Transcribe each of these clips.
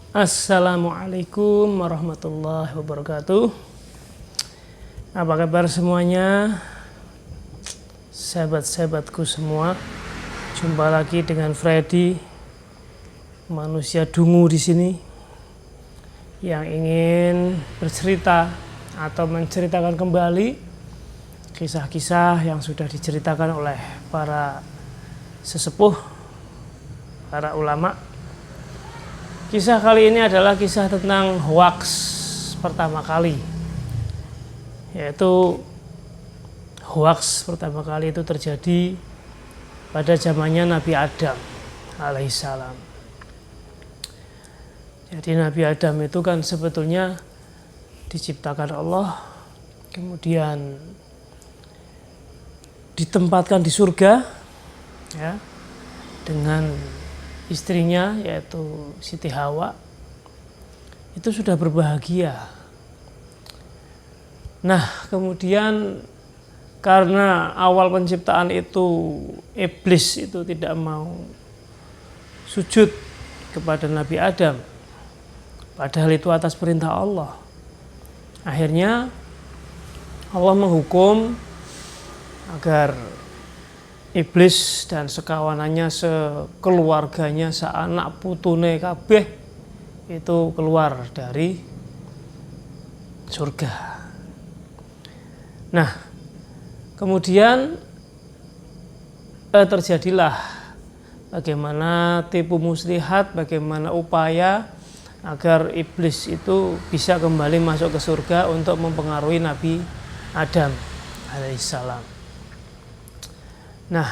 Assalamualaikum warahmatullahi wabarakatuh. Apa kabar semuanya? Sahabat-sahabatku semua. Jumpa lagi dengan Freddy, manusia dungu di sini yang ingin bercerita atau menceritakan kembali kisah-kisah yang sudah diceritakan oleh para sesepuh, para ulama. Kisah kali ini adalah kisah tentang hoaks pertama kali, yaitu hoaks pertama kali itu terjadi pada zamannya Nabi Adam alaihissalam. Jadi Nabi Adam itu kan sebetulnya diciptakan Allah, kemudian ditempatkan di surga, ya, dengan istrinya yaitu Siti Hawa. Itu sudah berbahagia. Nah, kemudian karena awal penciptaan itu iblis itu tidak mau sujud kepada Nabi Adam, padahal itu atas perintah Allah. Akhirnya Allah menghukum agar iblis dan sekawanannya, sekeluarganya, seanak putune kabeh itu keluar dari surga. Nah, kemudian terjadilah bagaimana tipu muslihat, bagaimana upaya agar iblis itu bisa kembali masuk ke surga untuk mempengaruhi Nabi Adam alaihissalam. Nah,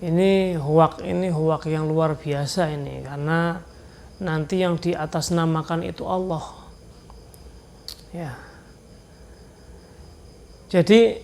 ini hoak yang luar biasa ini, karena nanti yang di atas namakan itu Allah. Ya. Jadi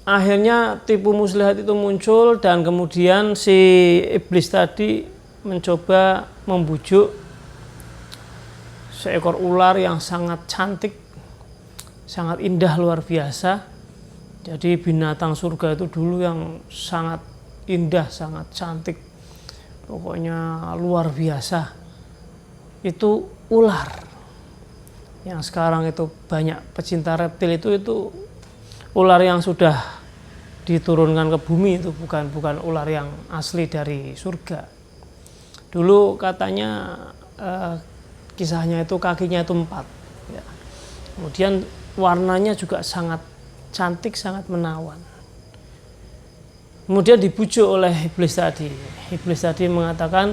akhirnya tipu muslihat itu muncul, dan kemudian si iblis tadi mencoba membujuk seekor ular yang sangat cantik, sangat indah, luar biasa. Jadi binatang surga itu dulu yang sangat indah, sangat cantik, pokoknya luar biasa. Itu ular. Yang sekarang itu banyak pecinta reptil itu ular yang sudah diturunkan ke bumi, itu bukan ular yang asli dari surga. Dulu katanya kisahnya itu kakinya itu 4. Ya. Kemudian warnanya juga sangat cantik, sangat menawan. Kemudian dibujuk oleh iblis tadi. Iblis tadi mengatakan,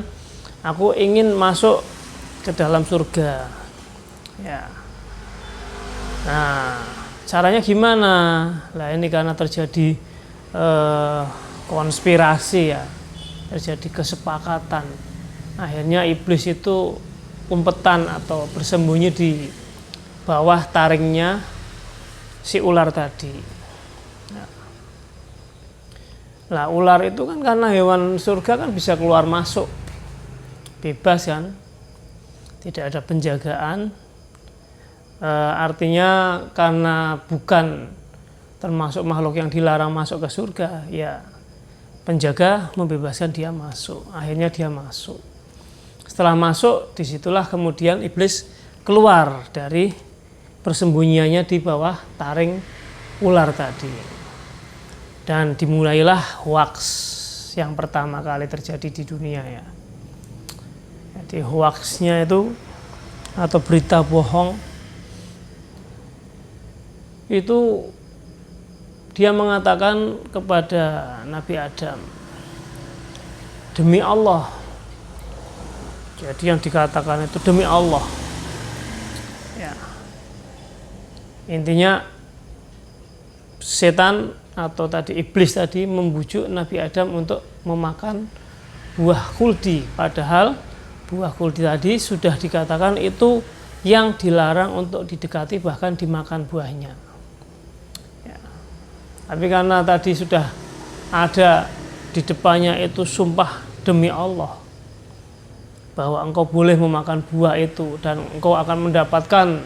aku ingin masuk ke dalam surga. Ya. Nah, caranya gimana? Lah ini karena terjadi konspirasi, ya, terjadi kesepakatan. Akhirnya iblis itu umpetan atau bersembunyi di bawah taringnya si ular tadi. Nah, ular itu kan karena hewan surga kan bisa keluar masuk bebas kan, tidak ada penjagaan. Artinya karena bukan termasuk makhluk yang dilarang masuk ke surga, ya penjaga membebaskan dia masuk. Akhirnya dia masuk. Setelah masuk, disitulah kemudian iblis keluar dari persembunyiannya di bawah taring ular tadi. Dan dimulailah hoaks yang pertama kali terjadi di dunia, ya. Jadi hoaksnya itu atau berita bohong itu dia mengatakan kepada Nabi Adam, demi Allah. Jadi yang dikatakan itu demi Allah. Ya. Intinya setan atau tadi iblis tadi membujuk Nabi Adam untuk memakan buah khuldi, padahal buah khuldi tadi sudah dikatakan itu yang dilarang untuk didekati, bahkan dimakan buahnya. Ya. Tapi karena tadi sudah ada di depannya itu sumpah demi Allah bahwa engkau boleh memakan buah itu dan engkau akan mendapatkan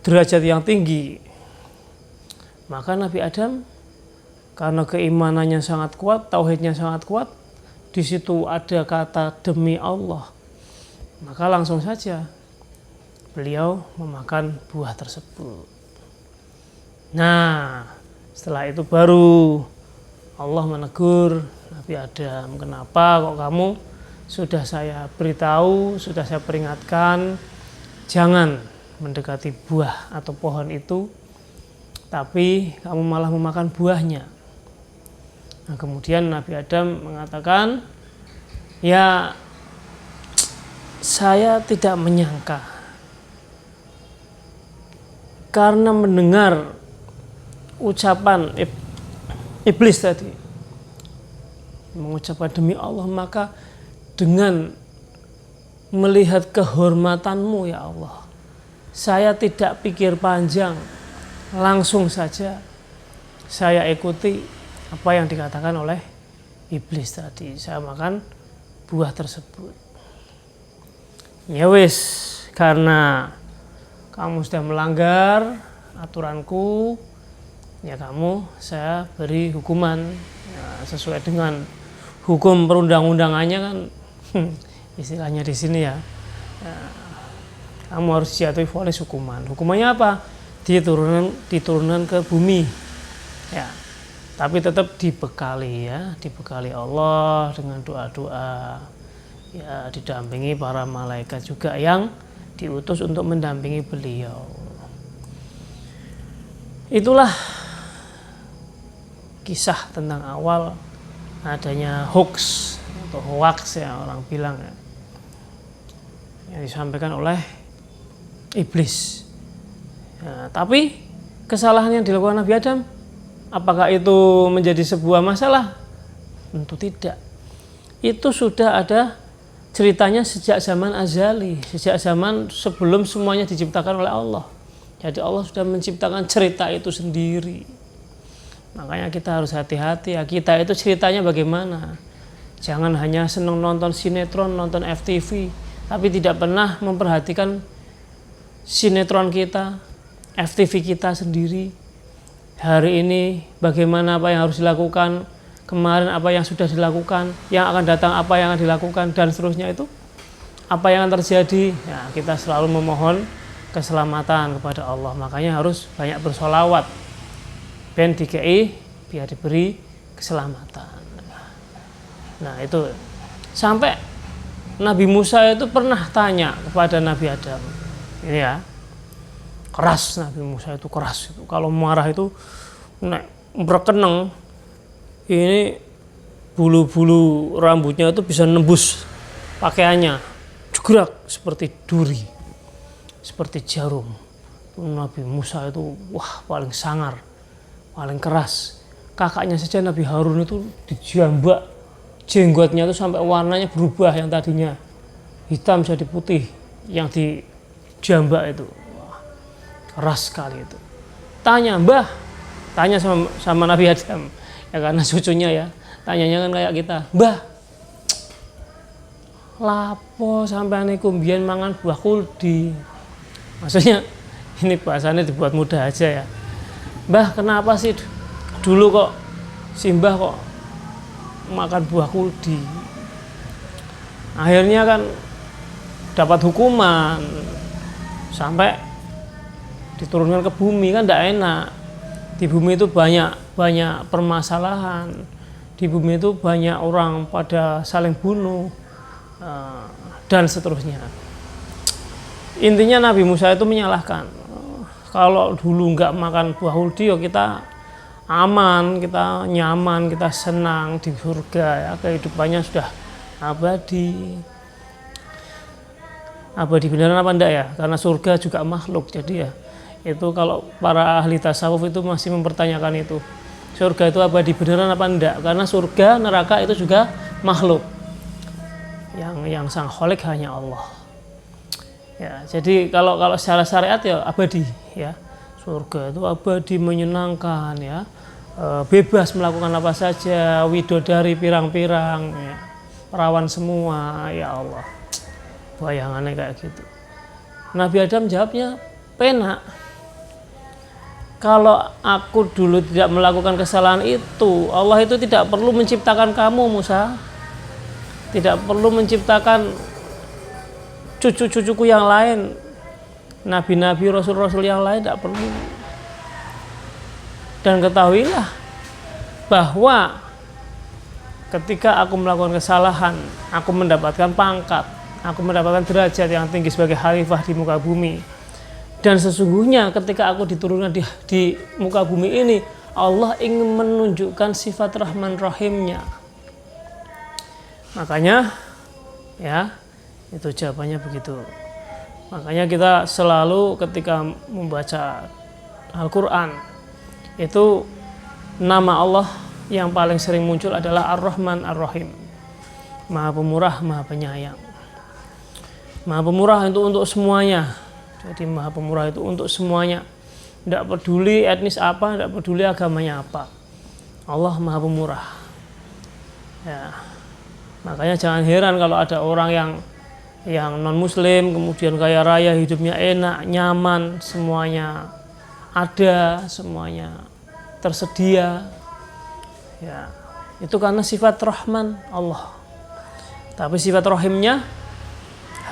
derajat yang tinggi, maka Nabi Adam karena keimanannya sangat kuat, tauhidnya sangat kuat, di situ ada kata demi Allah. Maka langsung saja beliau memakan buah tersebut. Nah, setelah itu baru Allah menegur Nabi Adam, kenapa kok kamu sudah saya beritahu, sudah saya peringatkan, jangan mendekati buah atau pohon itu, tapi kamu malah memakan buahnya. Nah, kemudian Nabi Adam mengatakan, ya saya tidak menyangka, karena mendengar ucapan iblis tadi, mengucapkan demi Allah, maka dengan melihat kehormatanmu ya Allah, saya tidak pikir panjang, langsung saja saya ikuti apa yang dikatakan oleh iblis tadi. Saya makan buah tersebut. Ya wis, karena kamu sudah melanggar aturanku, ya kamu saya beri hukuman ya, sesuai dengan hukum perundang-undangannya kan. Istilahnya di sini ya, kamu harus jatuhi vonis hukuman. Hukumannya apa? Diturunkan ke bumi ya, tapi tetap dibekali ya, dibekali Allah dengan doa-doa ya, didampingi para malaikat juga yang diutus untuk mendampingi beliau. Itulah kisah tentang awal adanya hoax atau hoax ya orang bilang ya, yang disampaikan oleh iblis ya, tapi kesalahan yang dilakukan Nabi Adam, apakah itu menjadi sebuah masalah? Tentu tidak. Itu sudah ada ceritanya sejak zaman azali, sejak zaman sebelum semuanya diciptakan oleh Allah. Jadi Allah sudah menciptakan cerita itu sendiri. Makanya kita harus hati-hati ya, kita itu ceritanya bagaimana. Jangan hanya senang nonton sinetron, nonton FTV, tapi tidak pernah memperhatikan sinetron kita, FTV kita sendiri. Hari ini bagaimana, apa yang harus dilakukan, kemarin apa yang sudah dilakukan, yang akan datang apa yang akan dilakukan, dan seterusnya itu apa yang akan terjadi. Ya, kita selalu memohon keselamatan kepada Allah, makanya harus banyak bersolawat ben DKI biar diberi keselamatan. Nah itu sampai Nabi Musa itu pernah tanya kepada Nabi Adam, ini ya, keras Nabi Musa itu, keras itu, kalau marah itu berkeneng, ini bulu-bulu rambutnya itu bisa nembus pakaiannya, jegrak seperti duri, seperti jarum. Nabi Musa itu wah paling sangar, paling keras. Kakaknya saja Nabi Harun itu dijambak jenggotnya itu sampai warnanya berubah, yang tadinya hitam jadi putih, yang dijambak itu. Wah, keras sekali itu. Tanya Mbah, tanya sama Nabi Adam ya, karena cucunya ya, tanyanya kan kayak kita, Mbah, lapo sampai niku mbiyen mangan buah kuldi. Maksudnya ini bahasannya dibuat mudah aja ya. Mbah, kenapa sih dulu kok si Mbah kok makan buah kuldi? Akhirnya kan dapat hukuman sampai diturunkan ke bumi, kan tidak enak. Di bumi itu banyak permasalahan. Di bumi itu banyak orang pada saling bunuh dan seterusnya. Intinya Nabi Musa itu menyalahkan. Kalau dulu nggak makan buah kuldi, ya kita aman, kita nyaman, kita senang di surga ya, kehidupannya sudah abadi. Abadi beneran apa enggak ya? Karena surga juga makhluk, jadi ya itu kalau para ahli tasawuf itu masih mempertanyakan itu. Surga itu abadi beneran apa enggak? Karena surga, neraka itu juga makhluk. Yang sang kholik hanya Allah. Ya, jadi kalau secara syariat ya abadi ya. Surga itu abadi, menyenangkan ya. Bebas melakukan apa saja, widodari pirang-pirang ya. Perawan semua, ya Allah. Bayangannya kayak gitu. Nabi Adam jawabnya penak. Kalau aku dulu tidak melakukan kesalahan itu, Allah itu tidak perlu menciptakan kamu, Musa. Tidak perlu menciptakan cucu-cucuku yang lain, nabi-nabi, rasul-rasul yang lain tidak perlu. Dan ketahuilah bahwa ketika aku melakukan kesalahan, aku mendapatkan pangkat, aku mendapatkan derajat yang tinggi sebagai khalifah di muka bumi. Dan sesungguhnya ketika aku diturunkan di muka bumi ini, Allah ingin menunjukkan sifat Rahman Rahimnya. Makanya ya, itu jawabannya begitu. Makanya kita selalu ketika membaca Al-Quran, itu nama Allah yang paling sering muncul adalah Ar-Rahman Ar-Rahim. Maha Pemurah, Maha Penyayang. Maha Pemurah itu untuk semuanya. Jadi Maha Pemurah itu untuk semuanya. Tidak peduli etnis apa, tidak peduli agamanya apa. Allah Maha Pemurah. Ya. Makanya jangan heran kalau ada orang yang non muslim kemudian kaya raya, hidupnya enak, nyaman, semuanya ada, semuanya tersedia. Ya, itu karena sifat Rahman Allah. Tapi sifat Rahimnya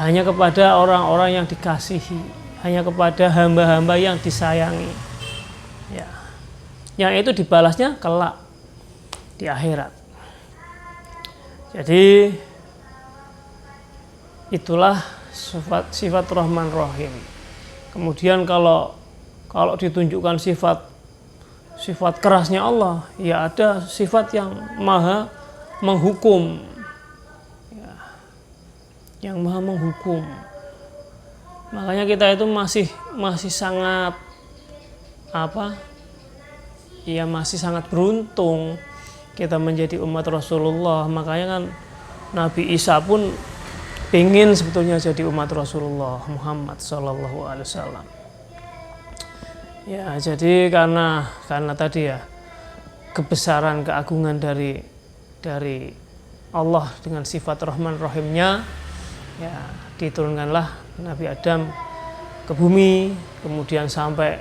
hanya kepada orang-orang yang dikasihi, hanya kepada hamba-hamba yang disayangi. Ya. Yang itu dibalasnya kelak di akhirat. Jadi itulah sifat Rahman Rahim. Kemudian kalau ditunjukkan sifat kerasnya Allah, ya ada sifat yang maha menghukum, ya, yang maha menghukum. Makanya kita itu masih sangat masih sangat beruntung kita menjadi umat Rasulullah. Makanya kan Nabi Isa pun ingin sebetulnya jadi umat Rasulullah Muhammad SAW. Ya, jadi karena tadi ya, kebesaran keagungan dari Allah dengan sifat Rahman Rahimnya, ya diturunkanlah Nabi Adam ke bumi. Kemudian sampai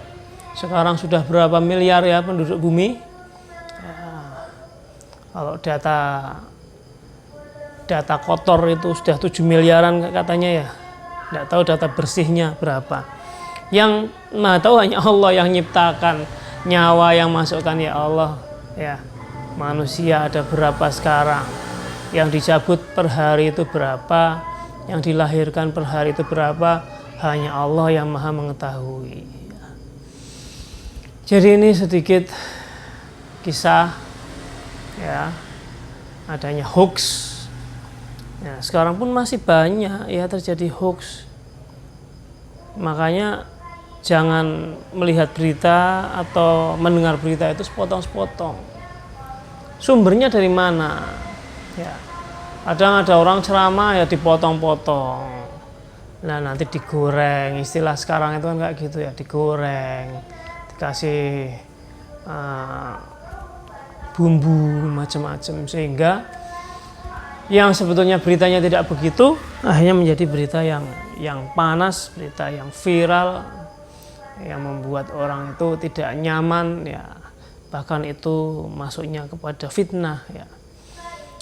sekarang sudah berapa miliar ya penduduk bumi. Ya, kalau data kotor itu sudah 7 miliaran katanya ya. Tidak tahu data bersihnya berapa. Yang Maha tahu hanya Allah yang nyiptakan, nyawa yang masukkan ya Allah. Ya, manusia ada berapa sekarang, yang dicabut per hari itu berapa, yang dilahirkan per hari itu berapa, hanya Allah yang maha mengetahui. Jadi ini sedikit kisah ya, adanya hoax. Ya, sekarang pun masih banyak ya terjadi hoax. Makanya jangan melihat berita atau mendengar berita itu sepotong-sepotong. Sumbernya dari mana? Ya, kadang ada orang ceramah ya dipotong-potong. Nah nanti digoreng. Istilah sekarang itu kan kayak gitu ya, digoreng, dikasih bumbu macam-macam sehingga yang sebetulnya beritanya tidak begitu akhirnya menjadi berita yang panas, berita yang viral, yang membuat orang itu tidak nyaman ya, bahkan itu masuknya kepada fitnah ya.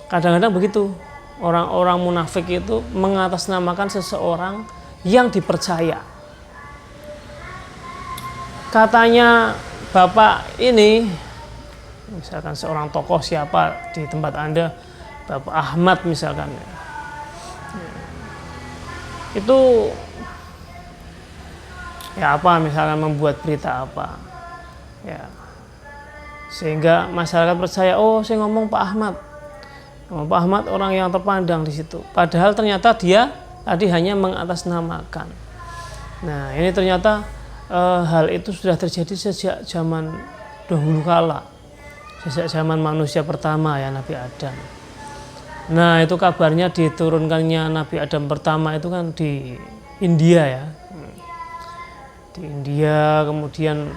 Kadang-kadang begitu orang-orang munafik itu mengatasnamakan seseorang yang dipercaya. Katanya Bapak ini, misalkan seorang tokoh siapa di tempat Anda, Bapak Ahmad misalkan, itu ya apa misalkan membuat berita apa ya sehingga masyarakat percaya, oh saya ngomong Pak Ahmad orang yang terpandang di situ, padahal ternyata dia tadi hanya mengatasnamakan. Nah ini ternyata hal itu sudah terjadi sejak zaman dahulu kala, sejak zaman manusia pertama ya, Nabi Adam. Nah itu kabarnya diturunkannya Nabi Adam pertama itu kan di India ya, di India. Kemudian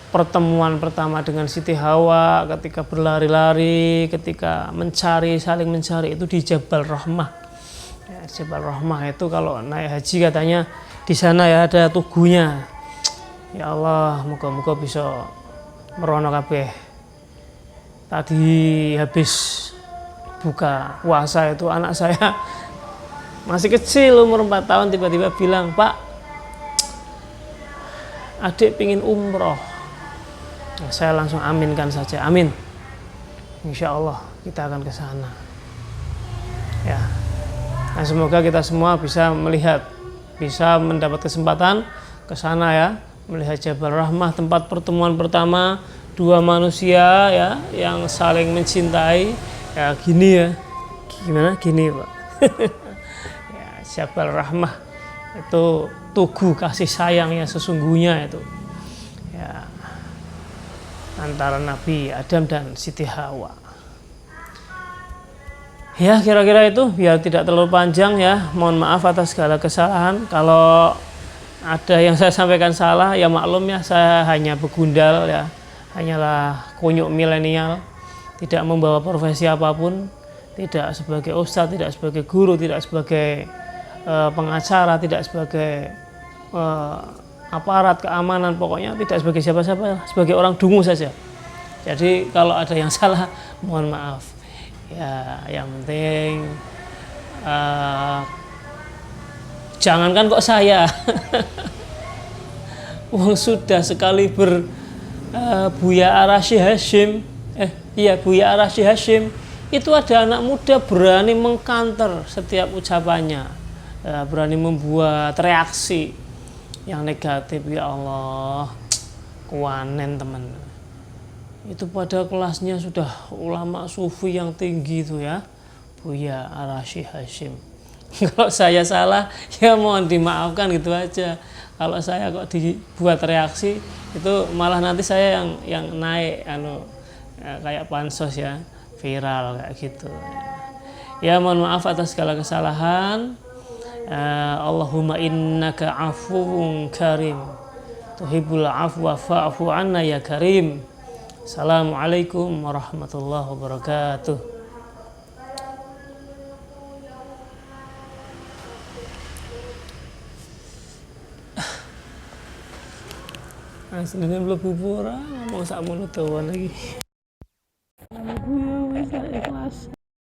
pertemuan pertama dengan Siti Hawa ketika berlari-lari, ketika saling mencari itu di Jabal Rahmah ya, Jabal Rahmah itu kalau naik haji katanya di sana ya ada tugunya. Ya Allah, moga-moga bisa merono kabeh. Tadi habis buka puasa itu anak saya masih kecil umur 4 tahun tiba-tiba bilang, "Pak, adik pingin umroh." Nah, saya langsung aminkan saja, amin. Insya Allah kita akan ke sana. Ya. Nah, semoga kita semua bisa melihat, bisa mendapat kesempatan ke sana ya, melihat Jabal Rahmah, tempat pertemuan pertama dua manusia ya yang saling mencintai. Ya gini ya. Gimana? Gini, Pak. Ya, Jabal Rahmah itu tugu kasih sayang yang sesungguhnya itu. Ya. Antara Nabi Adam dan Siti Hawa. Ya kira-kira itu, biar tidak terlalu panjang ya, mohon maaf atas segala kesalahan. Kalau ada yang saya sampaikan salah ya maklum ya, saya hanya begundal ya, hanyalah kunyuk milenial, tidak membawa profesi apapun, tidak sebagai ustadz, tidak sebagai guru, tidak sebagai pengacara, tidak sebagai aparat keamanan, pokoknya tidak sebagai siapa-siapa, sebagai orang dungu saja. Jadi kalau ada yang salah mohon maaf ya. Yang penting jangankan kok saya wong sudah sekali Buya Arashi Hashim Buya Arashi Hashim itu ada anak muda berani mengkanter setiap ucapannya, berani membuat reaksi yang negatif. Ya Allah, kuanen teman. Itu pada kelasnya sudah ulama sufi yang tinggi itu ya, Buya Arashi Hashim. Kalau saya salah ya mohon dimaafkan gitu aja. Kalau saya kok dibuat reaksi itu malah nanti saya yang naik kayak pansos ya, viral kayak gitu. Ya mohon maaf atas segala kesalahan. Allahumma innaka afuwun karim tuhibbul afwa fa'fu anna ya karim. Assalamualaikum warahmatullahi wabarakatuh. Sebenarnya belum bubur, ngomong sak mulut lagi.